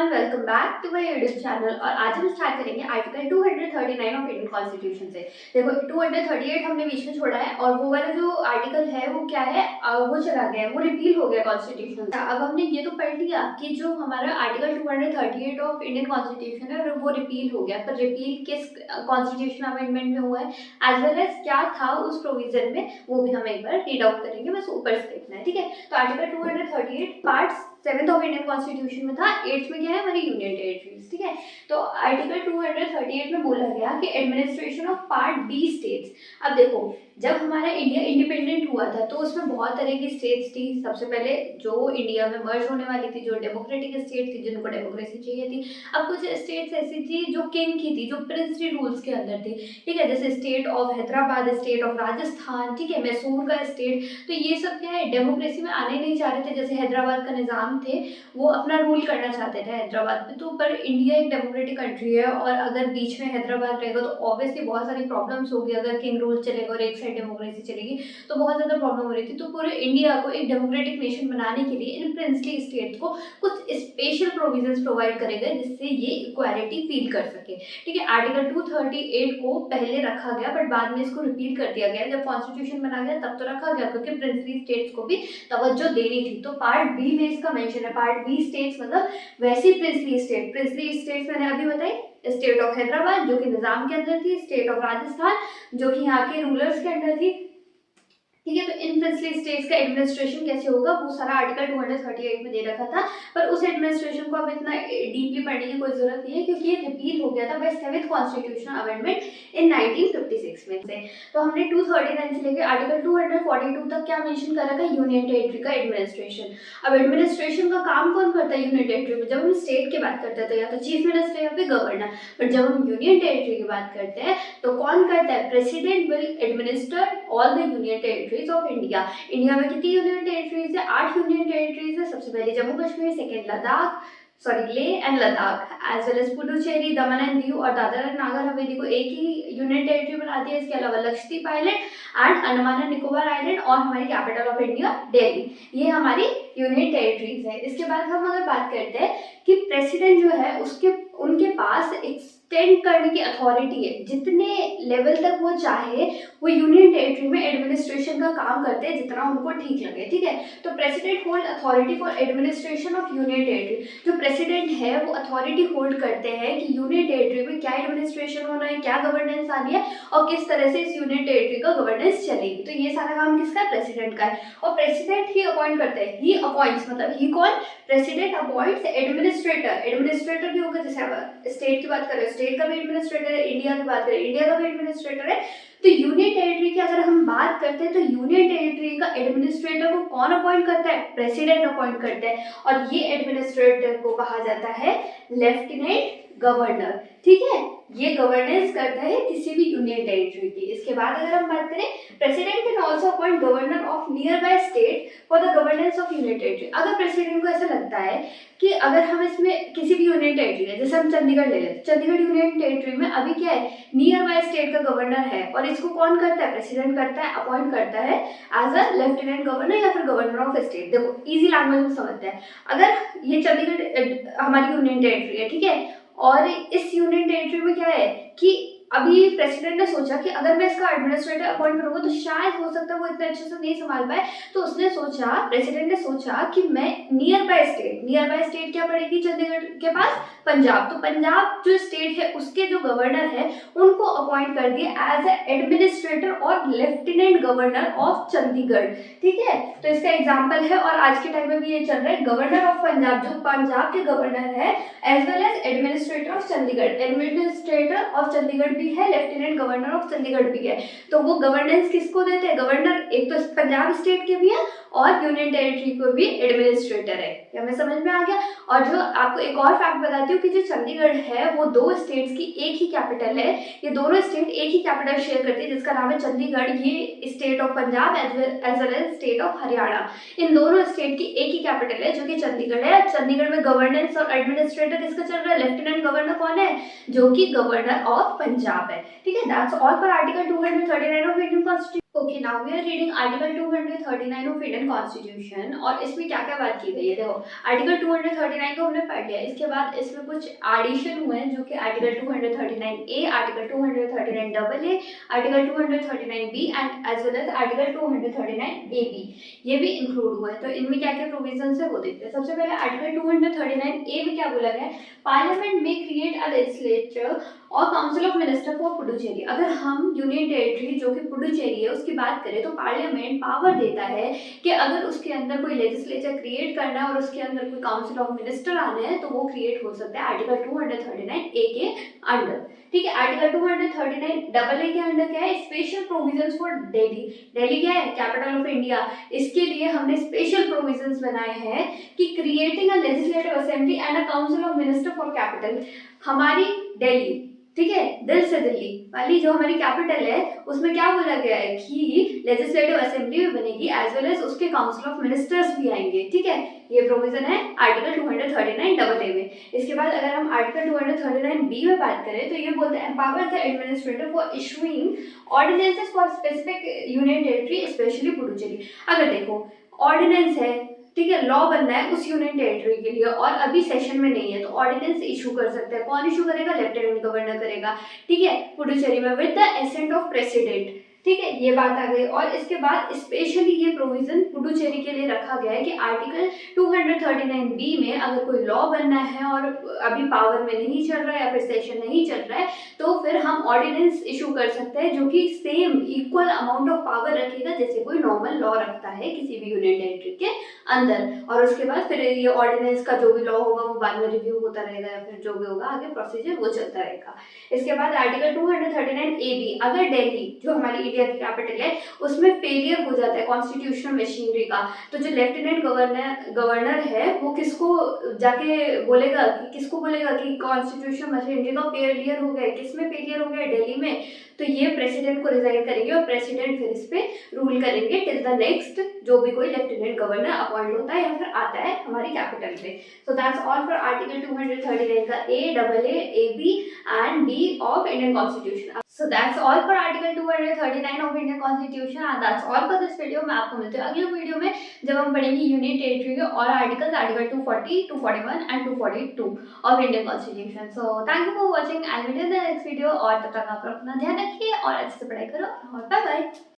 Everyone, welcome back to my YouTube channel. और आज हम स्टार्ट करेंगे आर्टिकल 239 ऑफ इंडियन कॉन्स्टिट्यूशन से। देखो 238 हमने बीच में छोड़ा है और वो वाला जो आर्टिकल है वो क्या है, वो चला गया है, वो रिपील हो गया कॉन्स्टिट्यूशन से। अब हमने ये तो पढ़ लिया कि जो हमारा आर्टिकल 238 ऑफ इंडियन कॉन्स्टिट्यूशन है वो रिपील हो गया, पर रिपील किस कॉन्स्टिट्यूशन अमेंडमेंट में हुआ है एज वेल एज क्या था उस प्रोविजन में, वो भी हम एक बार रीड आउट करेंगे, बस ऊपर से देखना है। ठीक है, तो article 238 part 7th of Indian constitution में था, 8th में क्या है हमारी यूनियन टेरिटरीज। ठीक है, तो आर्टिकल 238 में बोला गया कि administration of part B states. अब देखो, जब हमारा इंडिया इंडिपेंडेंट हुआ था तो उसमें बहुत तरह की स्टेट्स थी। सबसे पहले जो इंडिया में मर्ज होने वाली थी, जो डेमोक्रेटिक स्टेट थी, जिनको डेमोक्रेसी चाहिए थी। अब कुछ स्टेट्स ऐसी थी जो किंग की थी, जो प्रिंसली रूल्स के अंदर थी। ठीक है, जैसे state of Hyderabad, state of Rajasthan, ठीक है, मैसूर का स्टेट। तो ये सब क्या है, डेमोक्रेसी में आने नहीं चाह रहे थे। जैसे हैदराबाद का निज़ाम थे, वो अपना रूल करना चाहते थे हैदराबाद में। तो पर इंडिया एक डेमोक्रेटिक कंट्री है और अगर बीच में हैदराबाद रहेगा तो ऑब्वियसली बहुत सारी प्रॉब्लम्स होगी। अगर किंग रूल चलेगा और एक साइड डेमोक्रेसी चलेगी तो बहुत ज़्यादा प्रॉब्लम हो रही थी। तो पूरे इंडिया को एक डेमोक्रेटिक नेशन बनाने के लिए इन प्रिंसली स्टेट्स को कुछ स्पेशल प्रोविजंस प्रोवाइड करे गए जिससे ये इक्वालिटी फील कर सके। ठीक है, आर्टिकल 238 को पहले रखा गया बट बाद में इसको रिपील कर दिया गया। जब कॉन्स्टिट्यूशन बना गया तब तो रखा गया क्योंकि प्रिंसली स्टेट्स को भी तवज्जो देनी थी। तो पार्ट बी में इसका मेंशन है। पार्ट बी स्टेट्स मतलब वैसी प्रिंसली स्टेट। प्रिंसली स्टेट्स मैंने अभी बताई, स्टेट ऑफ हैदराबाद जो कि निजाम के अंदर थी, स्टेट ऑफ राजस्थान जो कि यहाँ के रूलर्स के अंदर थी। ठीक है, तो इन प्रिंसली स्टेट्स का एडमिनिस्ट्रेशन कैसे होगा वो सारा आर्टिकल 238 में दे रखा था। पर उस एडमिनिस्ट्रेशन को अब इतना डीपली पढ़ने की कोई जरूरत नहीं है क्योंकि ये रिपील हो गया था bye 7th constitutional amendment in 1956 में से। तो हमने 239 से लेकर आर्टिकल 242 तक क्या मेंशन कर रखा है, यूनियन टेरिटरी का एडमिनिस्ट्रेशन। अब एडमिनिस्ट्रेशन का काम कौन करता है यूनियन टेरिटरी में? जब हम स्टेट की बात करते हैं तो या तो चीफ मिनिस्टर या फिर गवर्नर। बट जब हम यूनियन टेरिटरी की बात करते हैं तो कौन करता है? President will administer all the union territories of India. India में कितनी यूनियन टेरिटरीज है? 8 यूनियन टेरिटरीज है। सबसे पहले Jammu Kashmir, second Ladakh, Leh and Ladakh, as well as Puducherry, Daman and Diu और दादरा एंड नागर हवेली को एक ही यूनियन टेरिटरी बना दिया। इसके अलावा Lakshadweep island and Andaman and Nicobar island और हमारी कैपिटल ऑफ इंडिया दिल्ली, ये हमारी यूनियन टेरिटरीज है। इसके बाद हम अगर बात करते हैं कि प्रेसिडेंट जो है उसके उनके पास एक्सटेंड करने की अथॉरिटी है, जितने लेवल तक वो चाहे वो यूनियन टेरिटरी में एडमिनिस्ट्रेशन का काम करते हैं जितना उनको ठीक लगे। ठीक है, तो president hold authority for administration of union territory. जो प्रेसिडेंट है वो अथॉरिटी होल्ड करते हैं कि यूनियन टेरिटरी में क्या एडमिनिस्ट्रेशन होना है, क्या गवर्नेंस आनी है और किस तरह से इस यूनियन टेरिटरी का गवर्नेंस चलेगी। तो ये सारा काम किसका है? प्रेसिडेंट का है। और प्रेसिडेंट ही अपॉइंट करते हैं, ही अपॉइंट्स मतलब ही कौन? President appoints administrator. एडमिनिस्ट्रेटर भी होगा, जैसे स्टेट की बात करें स्टेट का भी एडमिनिस्ट्रेटर है, इंडिया की बात करें इंडिया का भी एडमिनिस्ट्रेटर है। तो यूनियन टेरिटरी की अगर हम बात करते हैं तो यूनियन टेरिटरी का एडमिनिस्ट्रेटर को कौन अपॉइंट करता है? प्रेसिडेंट अपॉइंट करता है और ये एडमिनिस्ट्रेटर को कहा जाता है लेफ्टिनेंट गवर्नर। ठीक है, ये गवर्नेंस करता है किसी भी यूनियन टेरिटरी की। इसके बाद अगर हम बात करें, president can also appoint governor of nearby state for the governance of union territory. अगर प्रेसिडेंट को ऐसा लगता है कि अगर हम इसमें किसी भी यूनियन टेरिटरी है, जैसे हम चंडीगढ़ ले लेते, चंडीगढ़ यूनियन टेरिटरी में अभी क्या है, नियर बाय स्टेट का गवर्नर है और इसको कौन करता है? प्रेसिडेंट करता है, अपॉइंट करता है एज अ लेफ्टिनेंट गवर्नर या फिर गवर्नर ऑफ स्टेट। देखो इजी लैंग्वेज में समझते हैं। अगर ये चंडीगढ़ हमारी यूनियन टेरिटरी है, ठीक है, और इस यूनियन टेरिटरी में क्या है कि अभी प्रेसिडेंट ने सोचा कि अगर मैं इसका एडमिनिस्ट्रेटर अपॉइंट करूंगा तो शायद हो सकता है वो इतने अच्छे से नहीं संभाल पाए। तो उसने सोचा, प्रेसिडेंट ने सोचा कि मैं नियर बाय स्टेट क्या पड़ेगी चंडीगढ़ के पास? पंजाब। तो पंजाब जो स्टेट है उसके जो गवर्नर है उनको अपॉइंट कर दिया एज ए एडमिनिस्ट्रेटर और लेफ्टिनेंट गवर्नर ऑफ चंडीगढ़। ठीक है, तो इसका एग्जाम्पल है और आज के टाइम में भी ये चल रहा है। गवर्नर ऑफ पंजाब जो पंजाब के गवर्नर है as well as administrator of Chandigarh. Administrator of Chandigarh भी है, लेफ्टिनेंट गवर्नर ऑफ चंडीगढ़ भी है। तो वो गवर्नेंस किसको देते हैं? गवर्नर एक तो पंजाब स्टेट के भी है और यूनियन टेरिटरी को भी एडमिनिस्ट्रेटर है। क्या हमें समझ में आ गया? और जो आपको एक और फैक्ट बताती हूँ कि जो चंडीगढ़ है वो दो स्टेट्स की एक ही कैपिटल है। ये दोनों स्टेट एक ही कैपिटल शेयर करती है जिसका नाम है चंडीगढ़। ये state of Punjab as well as state of Haryana, इन दोनों स्टेट की एक ही कैपिटल है जो कि चंडीगढ़ है। चंडीगढ़ में गवर्नेंस और एडमिनिस्ट्रेटर किसका चल रहा है? लेफ्टिनेंट गवर्नर कौन है? जो कि गवर्नर ऑफ पंजाब है। ठीक है, that's all for article 239 of Indian constitution. Okay, now we are reading article 239 of Indian constitution. और इसमें क्या क्या बात की गई है, देखो आर्टिकल 239 तो हमने पढ़ लिया, इसके बाद इसमें कुछ एडिशन हुए हैं जो कि article 239 A, article 239 double A, article 239 B and as well as article 239 A B, ये भी इंक्लूड हुए हैं। तो इनमें क्या क्या प्रोविजन है वो देखते हैं। सबसे पहले आर्टिकल 239 ए में क्या बोला गया है, पार्लियामेंट में क्रिएट अ लेजिस्लेचर और council of minister for Puducherry. अगर हम यूनियन टेरिटरी जो कि पुडुचेरी है उसकी बात करें तो पार्लियामेंट पावर देता है कि अगर उसके अंदर कोई लेजिस्लेचर क्रिएट करना है और उसके अंदर कोई काउंसिल ऑफ मिनिस्टर आने हैं तो वो क्रिएट हो सकता है आर्टिकल 239 ए के अंडर। ठीक है, आर्टिकल 239 डबल ए के अंडर क्या है, special provisions for Delhi. Delhi क्या है, कैपिटल ऑफ इंडिया, इसके लिए हमने स्पेशल प्रोविजंस बनाए हैं कि creating a legislative assembly and a council of minister for capital. हमारी दिल्ली, ठीक है, दिल से दिल्ली वाली जो हमारी कैपिटल है उसमें क्या बोला गया है कि लेजिस्लेटिव असेंबली भी बनेगी एज वेल एज उसके काउंसिल ऑफ मिनिस्टर्स भी आएंगे। ठीक है, ये प्रोविजन है आर्टिकल 239 डबल ए में। इसके बाद अगर हम आर्टिकल 239 बी में बात करें तो ये बोलते हैं empower the administrator for issuing ordinances for specific union territory specially Puducherry. अगर देखो ऑर्डिनेंस है, ठीक है, लॉ बनना है उस यूनियन टेरिटरी के लिए और अभी सेशन में नहीं है तो ऑर्डिनेंस इशू कर सकते हैं। कौन इशू करेगा, लेफ्टिनेंट गवर्नर करेगा। ठीक है, पुडुचेरी में with the ascent of president. ठीक है, ये बात आ गई। और इसके बाद स्पेशली ये प्रोविजन पुडुचेरी के लिए रखा गया है कि आर्टिकल 239 बी में अगर कोई लॉ बनना है और अभी पावर में नहीं चल रहा है या फिर सेशन नहीं चल रहा है तो फिर हम ऑर्डिनेंस इशू कर सकते हैं जो कि same equal amount of power रखेगा जैसे कोई नॉर्मल लॉ रखता है किसी भी यूनियन टेरिटरी के अंदर। और उसके बाद फिर ये ऑर्डिनेंस का जो भी लॉ होगा वो बाद में रिव्यू होता रहेगा या फिर जो भी होगा आगे प्रोसीजर वो चलता रहेगा। इसके बाद आर्टिकल 239 ए बी, अगर दिल्ली जो हमारी इंडिया की कैपिटल है उसमें फेलियर हो जाता है कॉन्स्टिट्यूशनल मशीनरी का, तो जो लेफ्टिनेंट गवर्नर है वो किसको जाके बोलेगा, कि किसको बोलेगा कि कॉन्स्टिट्यूशनल मशीनरी का फेलियर हो गया, किस में फेलियर हो गया, दिल्ली में। तो ये प्रेसिडेंट को रिजाइन करेंगे और प्रेसिडेंट फिर इस पे रूल करेंगे टिल द नेक्स्ट जो भी कोई लेफ्टिनेंट गवर्नर अपॉइंट होता है या फिर आता है हमारी कैपिटल पे। So that's all for article 239 का a, double a b and b of Indian constitution. So that's all for article 239 of Indian constitution and that's all for this video. मैं आपको मिलती हूँ अगले वीडियो में जब हम पढ़ेंगे यूनियन टेरिटरी के और articles, article 240, 241 and 242 of Indian constitution. So thank you for watching, I will meet in the next video. और तब तक आप अपना ध्यान रखिए और अच्छे से पढ़ाई करो और बाय बाय।